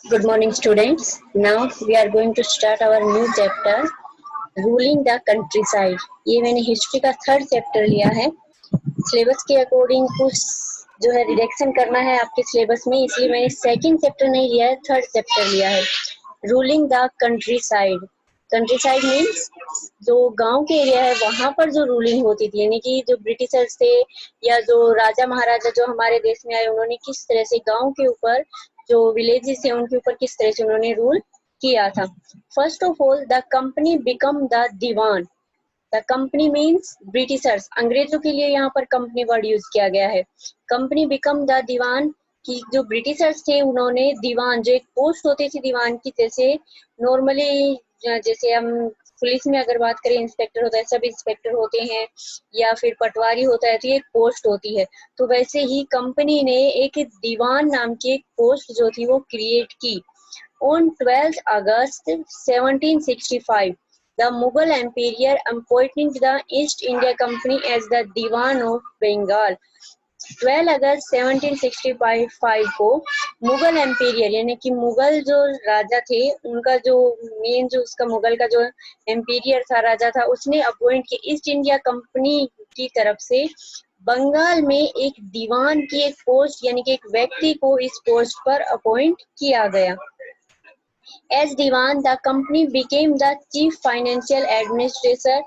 Good morning, students. Now we are going to start our new chapter, ruling the countryside. ये मैंने history का third chapter लिया है। Syllabus के according कुछ जो है रिडक्शन करना है आपके सिलेबस में, इसलिए मैंने सेकंड चैप्टर नहीं लिया है, थर्ड चैप्टर लिया है, ruling the countryside. Countryside means जो गांव के एरिया है वहां पर जो रूलिंग होती थी, यानी कि जो ब्रिटिशर्स थे या जो राजा महाराजा जो हमारे देश में आए, उन्होंने किस तरह से गांव के ऊपर जो विलेजेस है उनके ऊपर किस तरह से उन्होंने रूल किया था। First of all the company become the दीवान। द कंपनी मीन्स ब्रिटिशर्स, अंग्रेजों के लिए यहाँ पर कंपनी वर्ड यूज किया गया है। कंपनी बिकम द दीवान कि जो ब्रिटिशर्स थे उन्होंने दीवान, जो एक पोस्ट होती थी दीवान की, जैसे नॉर्मली जैसे हम पुलिस में अगर बात करें इंस्पेक्टर होता है, सब इंस्पेक्टर होते हैं, या फिर पटवारी होता है, तो ये एक पोस्ट होती है। तो वैसे ही कंपनी ने एक दीवान नाम की एक पोस्ट जो थी वो क्रिएट की। On 12th August 1765, the Mughal Emperor appointed the East India Company as the Diwan of Bengal. 12 अगस्त 1765 को मुगल एम्पेरियर यानी कि मुगल जो राजा थे, उनका जो मेन जो उसका मुगल का जो एम्पेरियर था, राजा था, उसने अपॉइंट किया ईस्ट इंडिया कंपनी की तरफ से बंगाल में एक दीवान की एक पोस्ट यानी कि एक व्यक्ति को इस पोस्ट पर अपॉइंट किया गया। As Diwan, the company became the chief financial administrator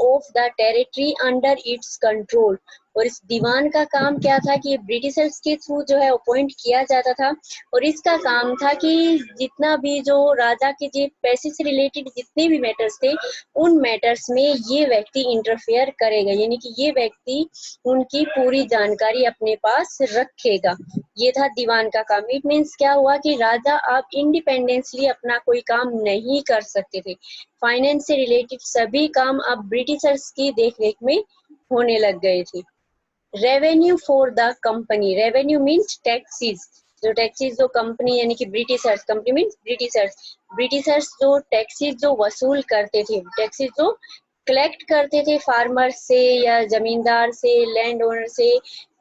of the territory under its control. और इस दीवान का काम क्या था कि ब्रिटिशर्स के थ्रू जो है अपॉइंट किया जाता था, और इसका काम था कि जितना भी जो राजा के जो पैसे से रिलेटेड जितने भी मैटर्स थे, उन मैटर्स में ये व्यक्ति इंटरफेयर करेगा, यानी कि ये व्यक्ति उनकी पूरी जानकारी अपने पास रखेगा। ये था दीवान का काम। इट मीन्स क्या हुआ कि राजा आप इंडिपेंडेंसली अपना कोई काम नहीं कर सकते थे। फाइनेंस से रिलेटेड सभी काम अब ब्रिटिशर्स की देखरेख में होने लग गए थे। Revenue for the company, revenue means taxes, जो टैक्सेस जो कंपनी यानी कि ब्रिटिशर्स, कंपनी मीन्स ब्रिटिशर्स जो टैक्सेस जो वसूल करते थे, टैक्सेस जो कलेक्ट करते थे फार्मर से या जमींदार से, लैंड ओनर से,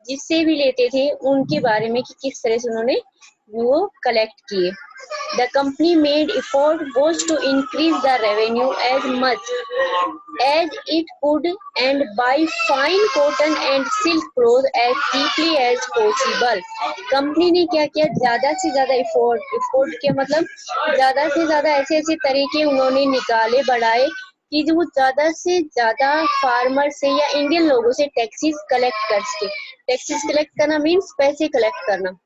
जिससे भी लेते थे, उनके बारे में कि किस तरह से उन्होंने वो कलेक्ट किए। The company made effort both to increase the revenue as much as it could and buy fine cotton and silk cloth as cheaply as possible. Company ने क्या किया, ज्यादा से ज्यादा इफोर्ट के मतलब ज्यादा से ज्यादा ऐसे ऐसे तरीके उन्होंने निकाले, बढ़ाए कि जो ज्यादा से ज्यादा फार्मर से या इंडियन लोगों से टैक्सेस कलेक्ट कर सके। टैक्सेस कलेक्ट करना मीन्स पैसे कलेक्ट करना।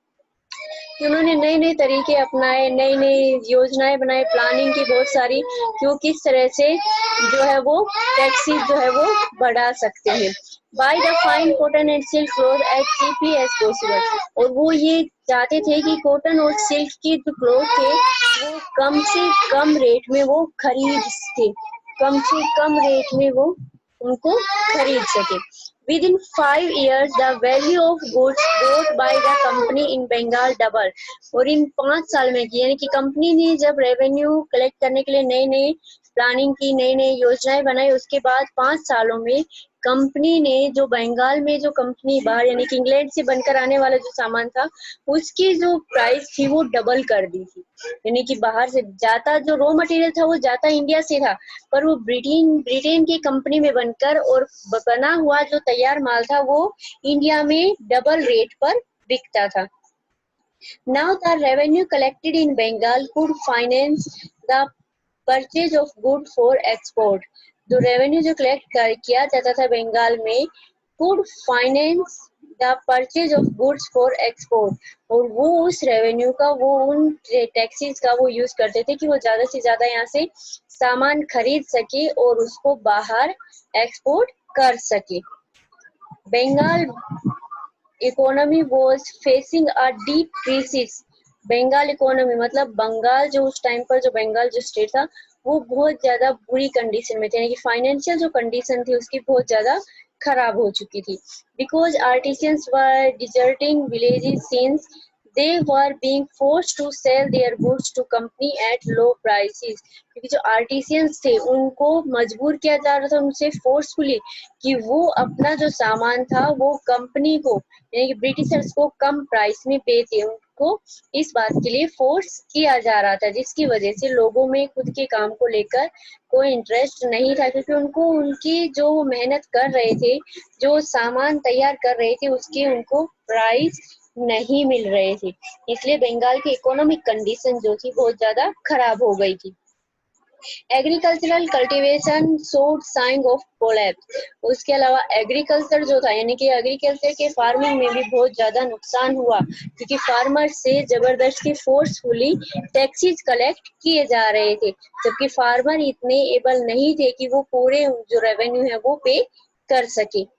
उन्होंने नए नए तरीके अपनाए, नई नई योजनाएं बनाए, प्लानिंग की बहुत सारी, क्यों किस तरह से जो है वो टैक्सेस जो है वो बढ़ा सकते हैं। By the fine cotton and silk cloth as cheaply as possible, और वो ये चाहते थे कि कॉटन और सिल्क की जो क्लॉथ थे वो कम से कम रेट में वो खरीद सके, कम से कम रेट में वो उनको खरीद सके। Within 5 years, the value of goods bought by the company in Bengal doubled. और इन 5 साल में यानी कि कंपनी ने जब रेवेन्यू कलेक्ट करने के लिए नई नई प्लानिंग की, नई नई योजनाएं बनाई, उसके बाद 5 सालों में कंपनी ने जो बंगाल में जो कंपनी बाहर यानी कि इंग्लैंड से बनकर आने वाला जो सामान था उसकी जो प्राइस थी वो डबल कर दी थी। यानी कि बाहर से जाता जो रॉ मटेरियल था वो जाता इंडिया से था, पर वो ब्रिटेन की कंपनी में बनकर और बना हुआ जो तैयार माल था वो इंडिया में डबल रेट पर बिकता था। Now the revenue collected in Bengal could finance the purchase of goods for export. जो रेवेन्यू जो कलेक्ट किया जाता था बंगाल में, could finance the purchase of goods for export, और वो उस रेवेन्यू का, वो उन टैक्सेस का वो यूज करते थे कि वो ज्यादा से ज्यादा यहाँ से सामान खरीद सके और उसको बाहर एक्सपोर्ट कर सके। Bengal economy was facing a deep crisis. Bengal economy मतलब बंगाल जो उस टाइम पर जो बंगाल जो स्टेट था वो बहुत ज्यादा बुरी कंडीशन में थे, यानी कि फाइनेंशियल जो कंडीशन थी उसकी बहुत ज्यादा खराब हो चुकी थी। Because artisans were deserting villages since they were being forced to sell their goods to company at low prices. क्योंकि जो आर्टिसियंस थे उनको मजबूर किया जा रहा था उनसे फोर्सफुली कि वो अपना जो सामान था वो कंपनी को यानी कि ब्रिटिशर्स को कम प्राइस में बेचे। को इस बात के लिए फोर्स किया जा रहा था, जिसकी वजह से लोगों में खुद के काम को लेकर कोई इंटरेस्ट नहीं था, क्योंकि उनको उनकी जो मेहनत कर रहे थे, जो सामान तैयार कर रहे थे, उसके उनको प्राइस नहीं मिल रहे थे। इसलिए बंगाल की इकोनॉमिक कंडीशन जो थी बहुत ज्यादा खराब हो गई थी। Agricultural cultivation showed sign of collapse. उसके अलावा एग्रीकल्चर जो था, यानी कि एग्रीकल्चर के फार्मिंग में भी बहुत ज्यादा नुकसान हुआ, क्योंकि फार्मर से जबरदस्ती फोर्सफुली टैक्सेस कलेक्ट किए जा रहे थे, जबकि फार्मर इतने एबल नहीं थे कि वो पूरे जो रेवेन्यू है वो पे कर सके।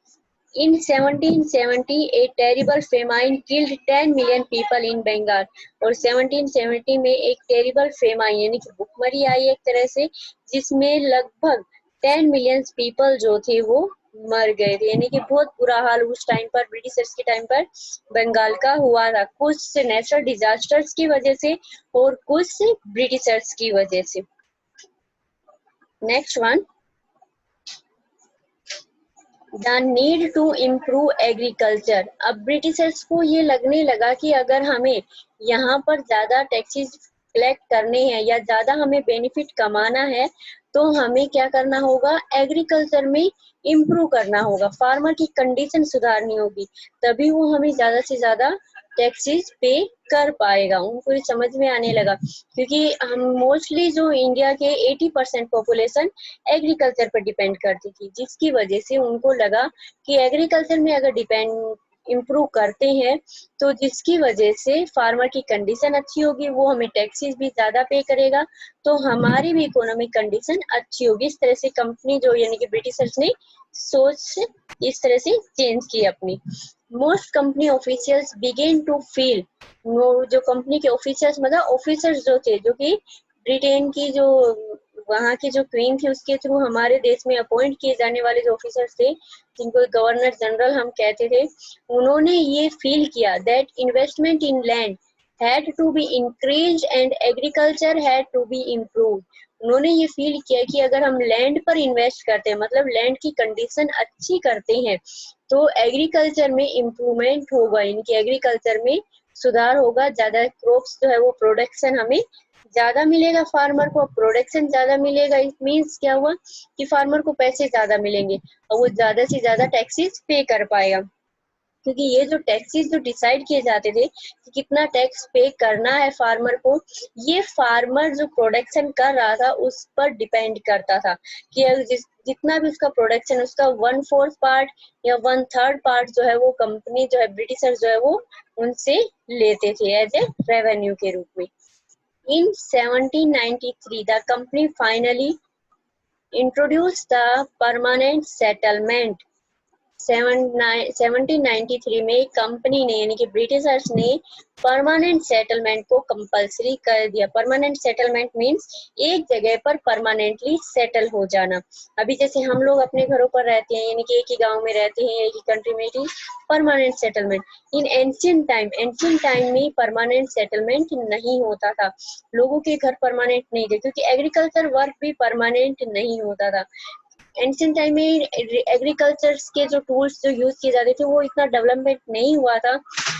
In 1770, a terrible famine killed 10 million people in Bengal। और 1770 में एक टेरिबल फेमाइन यानी कि भुखमरी आई एक तरह से, जिसमें लगभग 10 मिलियन पीपल जो थे वो मर गए थे, यानी कि बहुत बुरा हाल उस टाइम पर, ब्रिटिशर्स के टाइम पर बंगाल का हुआ था, कुछ नेचुरल डिजास्टर्स की वजह से और कुछ ब्रिटिशर्स की वजह से। Next one, the need to improve agriculture. अब ब्रिटिशर्स को ये लगने लगा कि अगर हमें यहाँ पर ज्यादा टैक्सेस कलेक्ट करने हैं या ज्यादा हमें बेनिफिट कमाना है, तो हमें क्या करना होगा, एग्रीकल्चर में इम्प्रूव करना होगा, फार्मर की कंडीशन सुधारनी होगी, तभी वो हमें ज्यादा से ज्यादा टैक्सेस पे कर पाएगा। उनको ये समझ में आने लगा, क्योंकि हम मोस्टली जो इंडिया के 80% पॉपुलेशन एग्रीकल्चर पर डिपेंड करती थी, जिसकी वजह से उनको लगा कि एग्रीकल्चर में अगर डिपेंड इम्प्रूव करते हैं तो जिसकी वजह से फार्मर की कंडीशन अच्छी होगी, वो हमें टैक्सेस भी ज्यादा पे करेगा, तो हमारी भी इकोनॉमिक कंडीशन अच्छी होगी। इस तरह से कंपनी जो यानी कि ब्रिटिशर्स ने सोच इस तरह से चेंज की अपनी। Most company officials began to feel, जो कंपनी के ऑफिसर्स मतलब ऑफिसर्स जो थे, जो कि ब्रिटेन की जो वहाँ की जो क्वीन थी उसके थ्रू हमारे देश में अपॉइंट किए जाने वाले जो ऑफिसर्स थे, जिनको गवर्नर जनरल हम कहते थे, उन्होंने ये फील किया that investment in land had to be increased and agriculture had to be improved। उन्होंने ये फील किया कि अगर हम लैंड पर इन्वेस्ट करते हैं, मतलब लैंड की कंडीशन अच्छी करते हैं, तो एग्रीकल्चर में इम्प्रूवमेंट होगा, इनकी एग्रीकल्चर में सुधार होगा, ज्यादा क्रॉप्स जो है वो प्रोडक्शन हमें ज्यादा मिलेगा, फार्मर को प्रोडक्शन ज्यादा मिलेगा। इट मीन्स क्या हुआ कि फार्मर को पैसे ज्यादा मिलेंगे और वो ज्यादा से ज्यादा टैक्सेस पे कर पाएगा, क्योंकि ये जो टैक्सेस जो डिसाइड किए जाते थे कि कितना टैक्स पे करना है फार्मर को, ये फार्मर जो प्रोडक्शन कर रहा था उस पर डिपेंड करता था, कि जितना भी उसका प्रोडक्शन, उसका 1/4 पार्ट या 1/3 पार्ट जो है वो कंपनी जो है ब्रिटिशर जो है वो उनसे लेते थे एज ए रेवेन्यू के रूप में। In 1793, the company finally introduced the permanent settlement। 1793 में कंपनी ने यानी कि ब्रिटिशर्स ने परमानेंट सेटलमेंट को कंपलसरी कर दिया। परमानेंट सेटलमेंट मींस एक जगह पर परमानेंटली सेटल हो जाना। अभी जैसे हम लोग अपने घरों पर रहते हैं, यानी कि एक ही गांव में रहते हैं, एक ही कंट्री में, परमानेंट सेटलमेंट। इन एंशिएंट टाइम में परमानेंट सेटलमेंट नहीं होता था, लोगों के घर परमानेंट नहीं थे, क्योंकि एग्रीकल्चर वर्क भी परमानेंट नहीं होता था। एंशिएंट टाइम में एग्रीकल्चर के जो टूल्स जो यूज किए जाते थे वो इतना डेवलपमेंट नहीं हुआ था,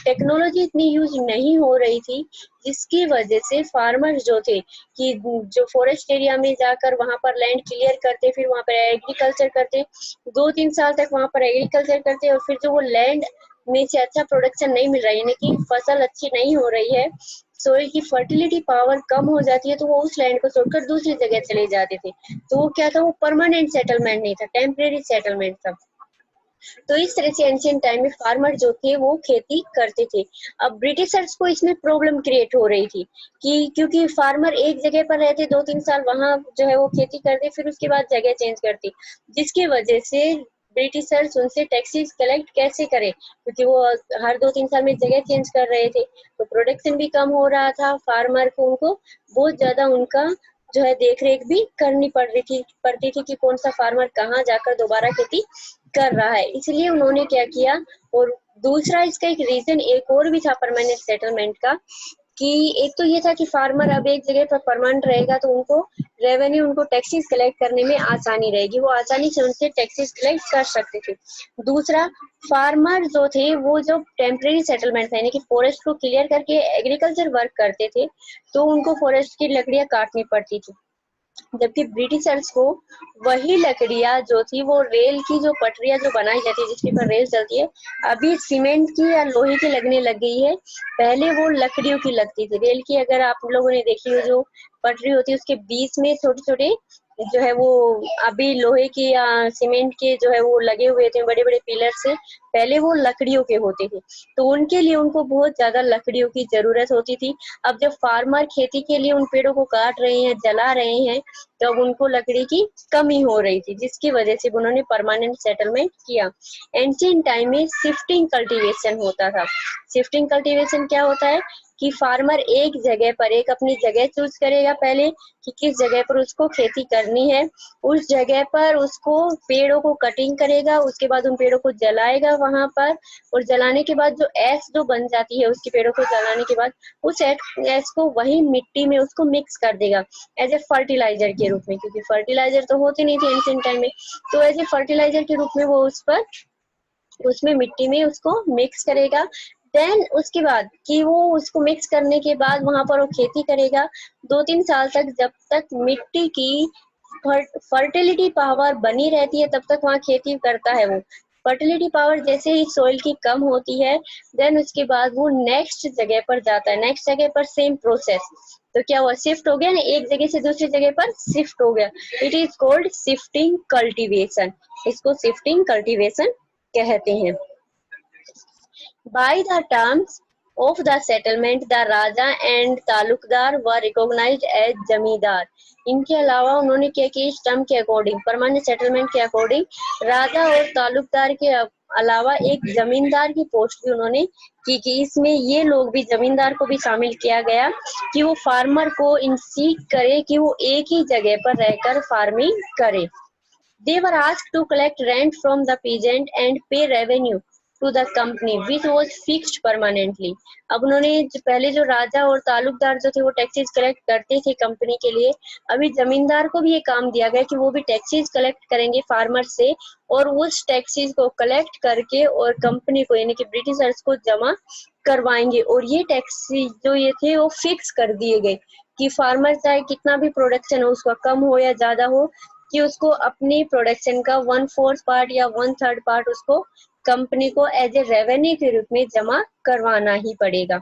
टेक्नोलॉजी इतनी यूज नहीं हो रही थी, जिसकी वजह से फार्मर्स जो थे कि जो फॉरेस्ट एरिया में जाकर वहां पर लैंड क्लियर करते, फिर वहां पर एग्रीकल्चर करते, 2-3 साल तक वहां पर एग्रीकल्चर करते, और फिर जो वो लैंड में से अच्छा प्रोडक्शन नहीं मिल रहा है, यानी कि फसल अच्छी नहीं हो रही है, सोइल की फर्टिलिटी पावर कम हो जाती है, तो वो उस लैंड को छोड़कर दूसरी जगह चले जाते थे। तो वो क्या था, वो परमानेंट सेटलमेंट नहीं था, टेम्परेरी सेटलमेंट था। तो इस तरह से एंशिएंट टाइम में फार्मर जो थे वो खेती करते थे। अब ब्रिटिशर्स को इसमें प्रॉब्लम क्रिएट हो रही थी कि क्योंकि फार्मर एक जगह पर रहते, 2-3 साल वहां जो है वो खेती करते, फिर उसके बाद जगह चेंज करते, जिसकी वजह से ब्रिटिशर्स उनसे टैक्सेस कलेक्ट कैसे करें, क्योंकि वो हर 2-3 साल में जगह चेंज कर रहे थे, तो प्रोडक्शन भी कम हो रहा था, फार्मर को उनको बहुत ज्यादा उनका जो है देख रेख भी करनी पड़ती थी कि कौन सा फार्मर कहाँ जाकर दोबारा खेती कर रहा है। इसलिए उन्होंने क्या किया, और दूसरा इसका एक रीजन एक और भी था परमानेंट सेटलमेंट का, कि एक तो ये था कि फार्मर अब एक जगह पर परमानेंट रहेगा तो उनको रेवेन्यू, उनको टैक्सेस कलेक्ट करने में आसानी रहेगी, वो आसानी से उनसे टैक्सेस कलेक्ट कर सकते थे। दूसरा, फार्मर जो थे वो जो टेम्परेरी सेटलमेंट था, यानी कि फॉरेस्ट को क्लियर करके एग्रीकल्चर वर्क करते थे, तो उनको फॉरेस्ट की लकड़ियां काटनी पड़ती थी। जबकि ब्रिटिशर्स को वही लकड़ियां जो थी वो रेल की जो पटरियां जो बनाई जाती है, जिसके ऊपर रेल चलती है, अभी सीमेंट की या लोहे की लगने लग गई है, पहले वो लकड़ियों की लगती थी। रेल की अगर आप लोगों ने देखी हो, जो पटरी होती है उसके बीच में छोटे छोटे जो है वो अभी लोहे की या सीमेंट के जो है वो लगे हुए थे बड़े बड़े पिलर से, पहले वो लकड़ियों के होते थे, तो उनके लिए उनको बहुत ज्यादा लकड़ियों की जरूरत होती थी। अब जब फार्मर खेती के लिए उन पेड़ों को काट रहे हैं, जला रहे हैं, तब उनको लकड़ी की कमी हो रही थी, जिसकी वजह से उन्होंने परमानेंट सेटलमेंट किया। एंशिएंट टाइम में शिफ्टिंग कल्टीवेशन होता था। शिफ्टिंग कल्टीवेशन क्या होता है कि फार्मर एक जगह पर एक अपनी जगह चूज करेगा पहले कि किस जगह पर उसको खेती करनी है, उस जगह पर उसको पेड़ों को कटिंग करेगा, उसके बाद उन पेड़ों को जलाएगा वहां पर, और जलाने के बाद जो ऐश जो बन जाती है उसके पेड़ों को जलाने के बाद, उस ऐश को वही मिट्टी में उसको मिक्स कर देगा एज ए फर्टिलाइजर के रूप में, क्योंकि फर्टिलाइजर तो होती नहीं थी एंशिएंट टाइम में, तो एज ए फर्टिलाइजर के रूप में वो उस पर उसमें मिट्टी में उसको मिक्स करेगा। देन उसके बाद कि वो उसको मिक्स करने के बाद वहां पर वो खेती करेगा 2-3 साल तक, जब तक मिट्टी की फर्टिलिटी पावर बनी रहती है तब तक वहाँ खेती करता है वो। फर्टिलिटी पावर जैसे ही सॉइल की कम होती है, देन उसके बाद वो नेक्स्ट जगह पर जाता है, नेक्स्ट जगह पर सेम प्रोसेस, तो क्या हुआ, शिफ्ट हो गया ना, एक जगह से दूसरी जगह पर शिफ्ट हो गया। It is called shifting cultivation, इसको शिफ्टिंग कल्टीवेशन कहते हैं। By the terms of the settlement, the raja and talukdar were recognised as zamindar. इनके अलावा उन्होंने क्या किया, इस टर्म के अकॉर्डिंग, परमानेंट सेटलमेंट के अकॉर्डिंग, राजा और तालुकदार के अलावा एक जमींदार की पोस्ट भी उन्होंने की कि इसमें ये लोग भी, जमींदार को भी शामिल किया गया कि वो फार्मर को इंसीट करे कि वो एक ही जगह पर रहकर फार्मिंग करे। They were asked to collect rent from the peasant and pay revenue to the company which was fixed permanently। अब उन्होंने पहले जो राजा और तालुकदार जो थे वो टैक्सेस कलेक्ट करते थे कंपनी के लिए, अभी जमींदार को भी ये काम दिया गया कि वो भी टैक्सेस कलेक्ट करेंगे फार्मर से, और उस टैक्सेस को कलेक्ट करके और कंपनी को यानी कि ब्रिटिशर्स को जमा करवाएंगे। और ये टैक्सेस जो ये थे वो फिक्स कर दिए गए कि फार्मर चाहे कितना भी प्रोडक्शन हो उसका कम हो या ज्यादा हो, कि उसको अपनी प्रोडक्शन का 1/4 पार्ट या 1/3 पार्ट उसको कंपनी को एज ए रेवेन्यू के रूप में जमा करवाना ही पड़ेगा।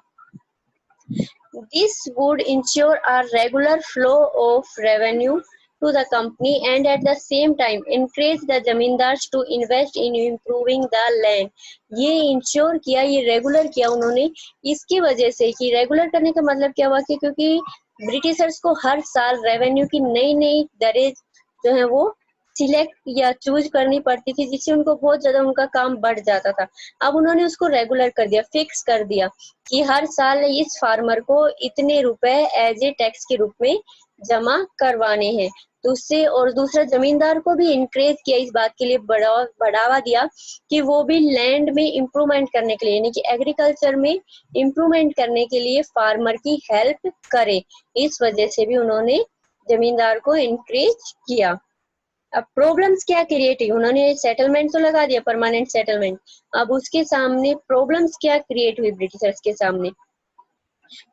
This would ensure a regular flow of revenue to the company and at the same time encourage the zamindars to invest in improving the land। ये इंश्योर किया, ये रेगुलर किया उन्होंने, इसकी वजह से कि रेगुलर करने का मतलब क्या हुआ कि क्योंकि ब्रिटिशर्स को हर साल रेवेन्यू की नई नई दरें जो है वो सिलेक्ट या चूज करनी पड़ती थी, जिससे उनको बहुत ज्यादा उनका काम बढ़ जाता था। अब उन्होंने उसको रेगुलर कर दिया, फिक्स कर दिया कि हर साल इस फार्मर को इतने रुपए एज ए टैक्स के रूप में जमा करवाने हैं। तो उससे, और दूसरा जमींदार को भी इंकरेज किया, इस बात के लिए बढ़ावा दिया कि वो भी लैंड में इम्प्रूवमेंट करने के लिए यानी कि एग्रीकल्चर में इम्प्रूवमेंट करने के लिए फार्मर की हेल्प करे। इस वजह से भी उन्होंने जमींदार को इंकरेज किया। अब प्रॉब्लम्स क्या क्रिएट हुई, उन्होंने सेटलमेंट तो लगा दिया, परमानेंट सेटलमेंट, अब उसके सामने प्रॉब्लम्स क्या क्रिएट हुई ब्रिटिशर्स के सामने।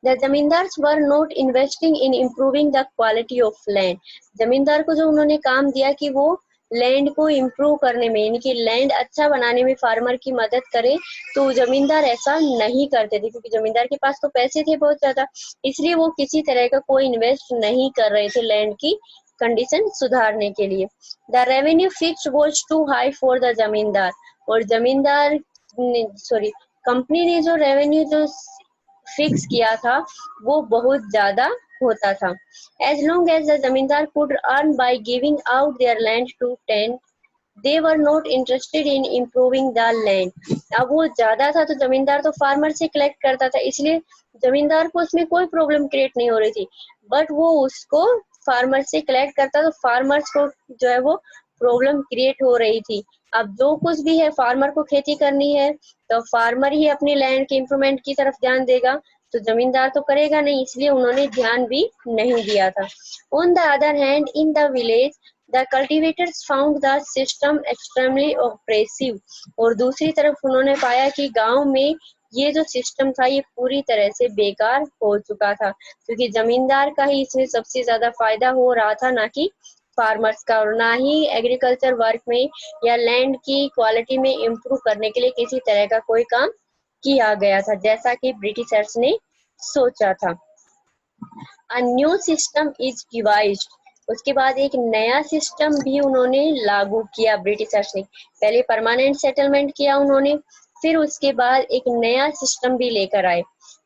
The zamindars were not investing in improving the quality of land. जमींदार को जो उन्होंने काम दिया कि वो लैंड को इम्प्रूव करने में यानी कि लैंड अच्छा बनाने में फार्मर की मदद करे, तो जमींदार ऐसा नहीं करते थे, क्योंकि जमींदार के पास तो पैसे थे बहुत ज्यादा, इसलिए वो किसी तरह का कोई इन्वेस्ट नहीं कर रहे थे लैंड की कंडीशन सुधारने के लिए। The revenue fix was too high for the zamindar, और जमींदार कंपनी ने जो रेवेन्यू जो फिक्स किया था वो बहुत ज्यादा होता था। As long as the जमींदार could earn by giving out their land to tenant, they were not interested in improving the land। अब वो ज्यादा था तो जमींदार तो फार्मर से कलेक्ट करता था, इसलिए जमींदार को उसमें कोई प्रॉब्लम क्रिएट नहीं हो रही थी, बट वो उसको फार्मर से कलेक्ट करता तो फार्मर्स को जो है वो प्रॉब्लम क्रिएट हो रही थी। अब जो कुछ भी है फार्मर को खेती करनी है तो फार्मर ही अपनी लैंड के इम्प्रूवमेंट की तरफ ध्यान देगा, तो जमींदार तो करेगा नहीं, इसलिए उन्होंने ध्यान भी नहीं दिया था। On the other hand in the village the cultivators found the system extremely oppressive. और दूसरी तरफ उन्होंने पाया कि गांव में ये जो सिस्टम था ये पूरी तरह से बेकार हो चुका था, क्योंकि जमींदार का ही इसमें सबसे ज्यादा फायदा हो रहा था, ना कि फार्मर्स का, और ना ही एग्रीकल्चर वर्क में या लैंड की क्वालिटी में इम्प्रूव करने के लिए किसी तरह का कोई काम किया गया था, जैसा कि ब्रिटिशर्स ने सोचा था। A new system is devised. उसके बाद एक नया सिस्टम भी उन्होंने लागू किया ब्रिटिशर्स ने। पहले परमानेंट सेटलमेंट किया उन्होंने, फिर उसके बाद एक नया सिस्टम भी लेकर आए।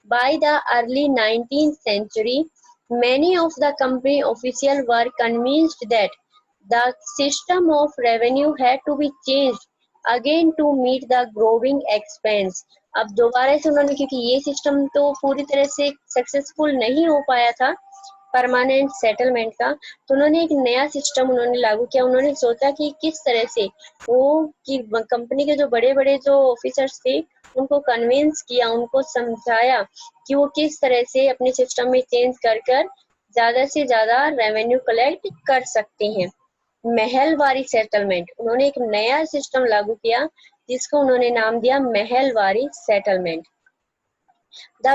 By the early 19th century many of the company officials were convinced that the system of revenue had to be changed again to meet the growing expense। अब दोबारा से उन्होंने, क्योंकि ये सिस्टम तो पूरी तरह से सक्सेसफुल नहीं हो पाया था परमानेंट सेटलमेंट का, तो उन्होंने एक नया सिस्टम उन्होंने लागू किया। उन्होंने सोचा कि किस तरह से वो कि कंपनी के जो बड़े बड़े जो ऑफिसर्स थे उनको कन्विंस किया, उनको समझाया कि वो किस तरह से अपने सिस्टम में चेंज कर कर ज्यादा से ज्यादा रेवेन्यू कलेक्ट कर सकते हैं। महलवारी सेटलमेंट, उन्होंने एक नया सिस्टम लागू किया जिसको उन्होंने नाम दिया Mahalwari settlement. The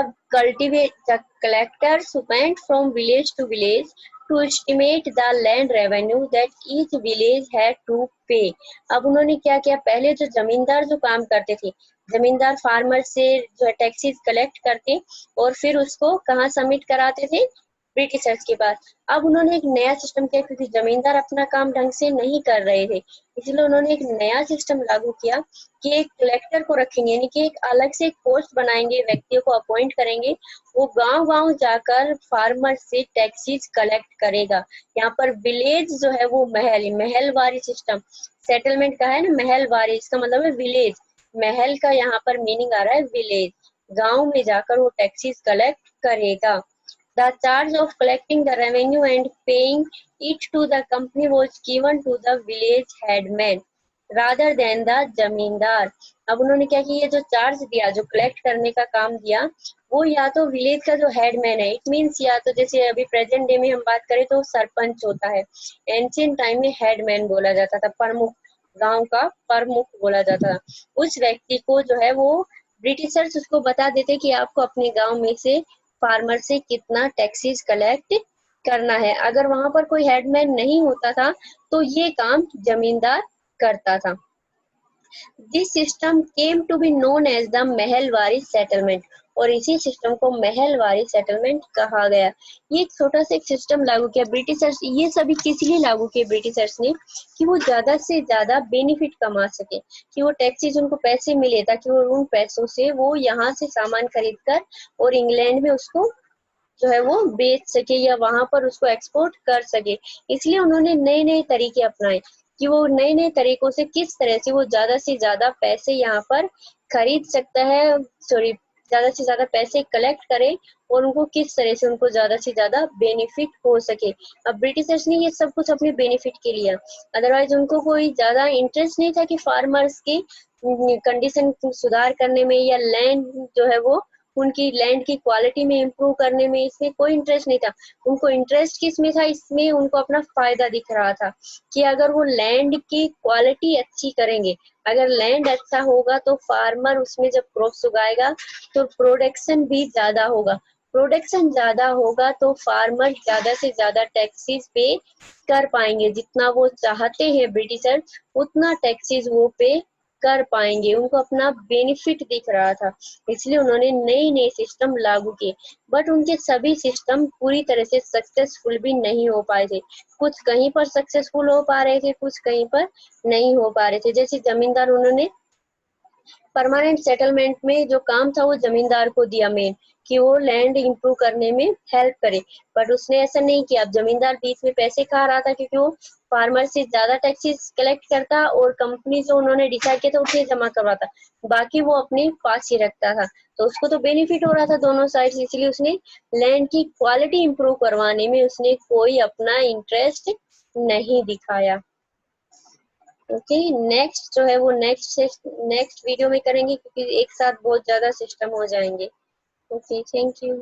collectors went from village to village to estimate the land revenue that each village had to pay। अब उन्होंने क्या किया, पहले जो जमींदार जो काम करते थे, जमींदार फार्मर से जो है टैक्सेस कलेक्ट करते और फिर उसको कहाँ सबमिट कराते थे, ब्रिटिशर्स के पास। अब उन्होंने एक नया सिस्टम किया, क्योंकि जमींदार अपना काम ढंग से नहीं कर रहे थे, इसलिए उन्होंने एक नया सिस्टम लागू किया कि एक कलेक्टर को रखेंगे, यानी कि एक अलग से पोस्ट बनाएंगे, व्यक्तियों को अपॉइंट करेंगे, वो गांव गांव जाकर फार्मर से टैक्सेस कलेक्ट करेगा। यहाँ पर विलेज जो है वो महलवारी सिस्टम, सेटलमेंट का है ना महलवारी, इसका मतलब है विलेज, महल का यहाँ पर मीनिंग आ रहा है विलेज, गांव में जाकर वो टैक्सेस कलेक्ट करेगा। The charge of collecting the revenue and paying it to the company was given to the village headman rather than the जमींदार। अब उन्होंने क्या किया, ये जो चार्ज दिया, जो कलेक्ट करने का काम दिया, वो या तो विलेज का जो हेडमैन है, इट मीन्स या तो जैसे अभी प्रेजेंट डे में हम बात करें तो सरपंच होता है, एंशियंट टाइम में हेडमैन बोला जाता था, प्रमुख, गांव का प्रमुख बोला जाता था। उस व्यक्ति को जो है वो ब्रिटिशर्स उसको बता देते कि आपको अपने गांव में से फार्मर से कितना टैक्सेस कलेक्ट करना है। अगर वहां पर कोई हेडमैन नहीं होता था तो ये काम जमींदार करता था। This system came to be known as the Mahalwari settlement, और इसी सिस्टम को महलवारी सेटलमेंट कहा गया। ये एक छोटा सा एक सिस्टम लागू किया ब्रिटिशर्स, ये सभी किस लिए लागू किए ब्रिटिशर्स ने, कि वो ज्यादा से ज्यादा बेनिफिट कमा सके, कि वो टैक्सेस उनको पैसे मिले ताकि वो उन पैसों से वो यहाँ से सामान खरीद कर और इंग्लैंड में उसको जो है वो बेच सके या वहां पर उसको एक्सपोर्ट कर सके। इसलिए उन्होंने नए नए तरीके अपनाए कि वो नए नए तरीकों से किस तरह से वो ज्यादा से ज्यादा पैसे यहाँ पर खरीद सकता है, सॉरी ज्यादा से ज्यादा पैसे कलेक्ट करे और उनको किस तरह से उनको ज्यादा से ज्यादा बेनिफिट हो सके। अब ब्रिटिशर्स ने ये सब कुछ अपने बेनिफिट के लिए, अदरवाइज उनको कोई ज्यादा इंटरेस्ट नहीं था कि फार्मर्स की कंडीशन सुधार करने में या लैंड जो है वो उनकी लैंड की क्वालिटी में इम्प्रूव करने में, इसमें कोई इंटरेस्ट नहीं था। उनको इंटरेस्ट किस में था, इसमें उनको अपना फायदा दिख रहा था कि अगर वो लैंड की क्वालिटी अच्छी करेंगे, अगर लैंड अच्छा होगा तो फार्मर उसमें जब क्रॉप्स उगाएगा तो प्रोडक्शन भी ज्यादा होगा, प्रोडक्शन ज्यादा होगा तो फार्मर ज्यादा से ज्यादा टैक्सेस पे कर पाएंगे, जितना वो चाहते हैं ब्रिटिशर उतना टैक्सेस वो पे कर पाएंगे, उनको अपना बेनिफिट दिख रहा था, इसलिए उन्होंने नए नए सिस्टम लागू किए। बट उनके सभी सिस्टम पूरी तरह से सक्सेसफुल भी नहीं हो पाए थे, कुछ कहीं पर सक्सेसफुल हो पा रहे थे, कुछ कहीं पर नहीं हो पा रहे थे। जैसे जमींदार, उन्होंने परमानेंट सेटलमेंट में जो काम था वो जमींदार को दिया मेन, कि वो लैंड इंप्रूव करने में हेल्प करे, बट उसने ऐसा नहीं किया। अब जमींदार बीच में पैसे खा रहा था क्योंकि वो फार्मर से ज्यादा टैक्सेस कलेक्ट करता और कंपनी जो उन्होंने डिसाइड किया था उसे जमा करवाता, बाकी वो अपने पास ही रखता था, तो उसको तो बेनिफिट हो रहा था दोनों साइड से, इसलिए उसने लैंड की क्वालिटी इंप्रूव करवाने में उसने कोई अपना इंटरेस्ट नहीं दिखाया। ओके, नेक्स्ट जो है वो नेक्स्ट वीडियो में करेंगे, क्योंकि एक साथ बहुत ज्यादा सिस्टम हो जाएंगे। Okay, thank you.